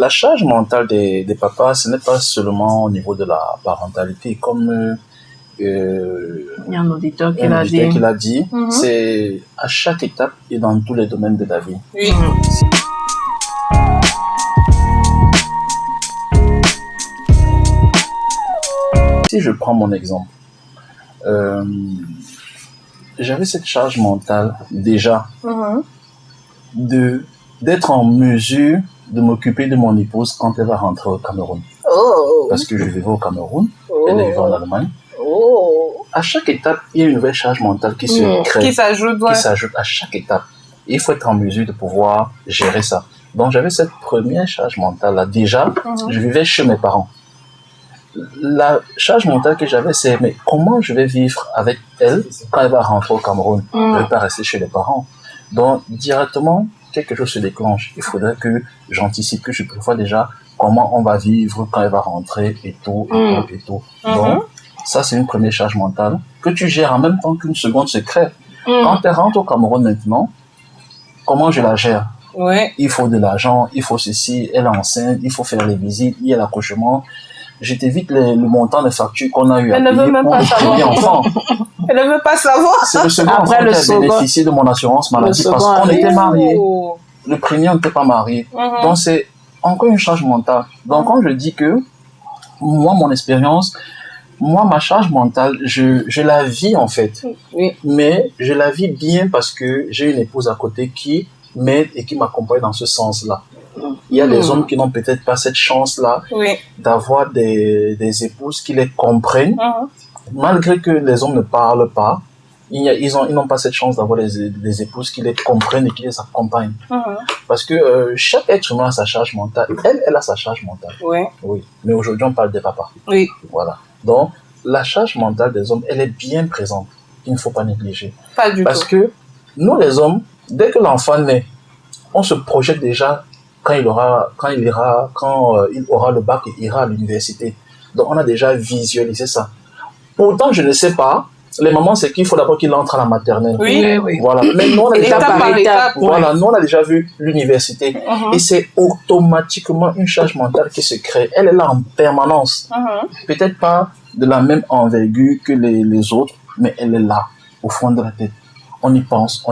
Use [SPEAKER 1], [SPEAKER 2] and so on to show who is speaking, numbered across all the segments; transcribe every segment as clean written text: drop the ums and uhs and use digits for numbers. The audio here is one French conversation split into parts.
[SPEAKER 1] La charge mentale des papas, ce n'est pas seulement au niveau de la parentalité, comme
[SPEAKER 2] il y a un auditeur qui
[SPEAKER 1] l'a dit. C'est à chaque étape et dans tous les domaines de la vie.
[SPEAKER 3] Oui.
[SPEAKER 1] Si je prends mon exemple, j'avais cette charge mentale déjà d'être en mesure de m'occuper de mon épouse quand elle va rentrer au Cameroun. Parce que je vivais au Cameroun, elle vivait en Allemagne. À chaque étape, il y a une nouvelle charge mentale qui se crée, qui s'ajoute à chaque étape. Et il faut être en mesure de pouvoir gérer ça. Donc j'avais cette première charge mentale là. Déjà, je vivais chez mes parents. La charge mentale que j'avais, c'est mais comment je vais vivre avec elle quand elle va rentrer au Cameroun? Je ne vais pas rester chez les parents. Donc directement, quelque chose se déclenche. Il faudrait que j'anticipe, que je prévoie déjà comment on va vivre quand elle va rentrer et tout, et tout. Donc, ça, c'est une première charge mentale que tu gères en même temps qu'une seconde se crée. Quand elle rentre au Cameroun maintenant, comment je la gère? Il faut de l'argent, il faut ceci, elle est enceinte, il faut faire les visites, il y a l'accouchement. Je t'évite le montant de factures qu'on a eu à payer pour le premier enfant.
[SPEAKER 3] Elle ne veut pas savoir.
[SPEAKER 1] C'est le second enfant qui a bénéficié de mon assurance maladie parce qu'on était mariés. Le premier, on n'était pas marié. Donc, c'est encore une charge mentale. Donc, quand je dis que moi, mon expérience, ma charge mentale, je la vis en fait. Mais je la vis bien parce que j'ai une épouse à côté qui m'aide et qui m'accompagne dans ce sens-là. Il y a des hommes qui n'ont peut-être pas cette chance-là d'avoir des épouses qui les comprennent. Malgré que les hommes ne parlent pas, ils n'ont pas cette chance d'avoir des épouses qui les comprennent et qui les accompagnent. Parce que chaque être humain a sa charge mentale. Elle a sa charge mentale. Oui. Mais aujourd'hui, on parle des papas. Voilà. Donc, la charge mentale des hommes, elle est bien présente. Il ne faut pas négliger.
[SPEAKER 3] Pas du tout.
[SPEAKER 1] Parce que nous, les hommes, dès que l'enfant naît, on se projette déjà quand il aura le bac et ira à l'université. Donc, on a déjà visualisé ça. Pourtant, je ne sais pas. Les mamans, c'est qu'il faut d'abord qu'il entre à la maternelle. Voilà. Mais nous, on a déjà vu, voilà, nous, on a déjà vu l'université. Et c'est automatiquement une charge mentale qui se crée. Elle est là en permanence. Peut-être pas de la même envergure que les autres, mais elle est là, au fond de la tête. On y pense.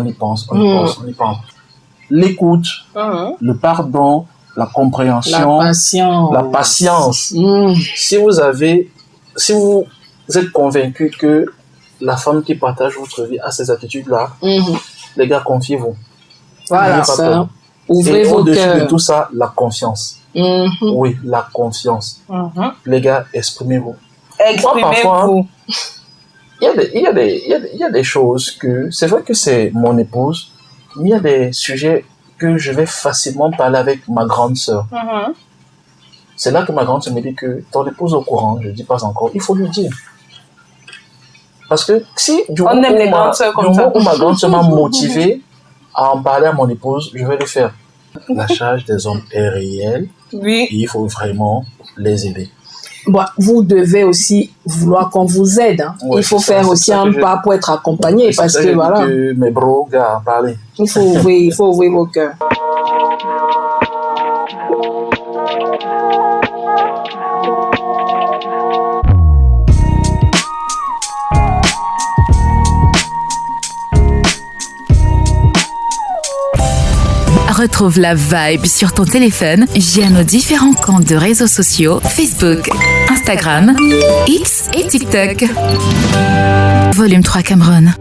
[SPEAKER 1] L'écoute, le pardon, la compréhension, la patience. Si vous êtes convaincu que la femme qui partage votre vie a ces attitudes-là, les gars, confiez-vous.
[SPEAKER 2] Voilà, ça.
[SPEAKER 1] Ouvrez vos cœurs. De tout ça, la confiance. Oui, la confiance. Les gars, exprimez-vous.
[SPEAKER 3] Exprimez-vous.
[SPEAKER 1] Il y a des choses que, c'est vrai que c'est mon épouse, mais il y a des sujets que je vais facilement parler avec ma grande sœur. C'est là que ma grande sœur me dit que ton épouse est au courant, je ne dis pas encore, il faut lui dire. Parce que si du moment où ma grande sœur m'a motivé à en parler à mon épouse, je vais le faire. La charge des hommes est réelle. Et il faut vraiment les aider.
[SPEAKER 2] Bon, vous devez aussi vouloir qu'on vous aide. Il faut faire aussi un pas pour être accompagné. Parce que voilà.
[SPEAKER 1] Mes bros, gars, parlez.
[SPEAKER 2] Il faut ouvrir vos cœurs.
[SPEAKER 4] Retrouve la vibe sur ton téléphone via nos différents comptes de réseaux sociaux Facebook, Instagram, X et TikTok. Volume 3 Cameroun.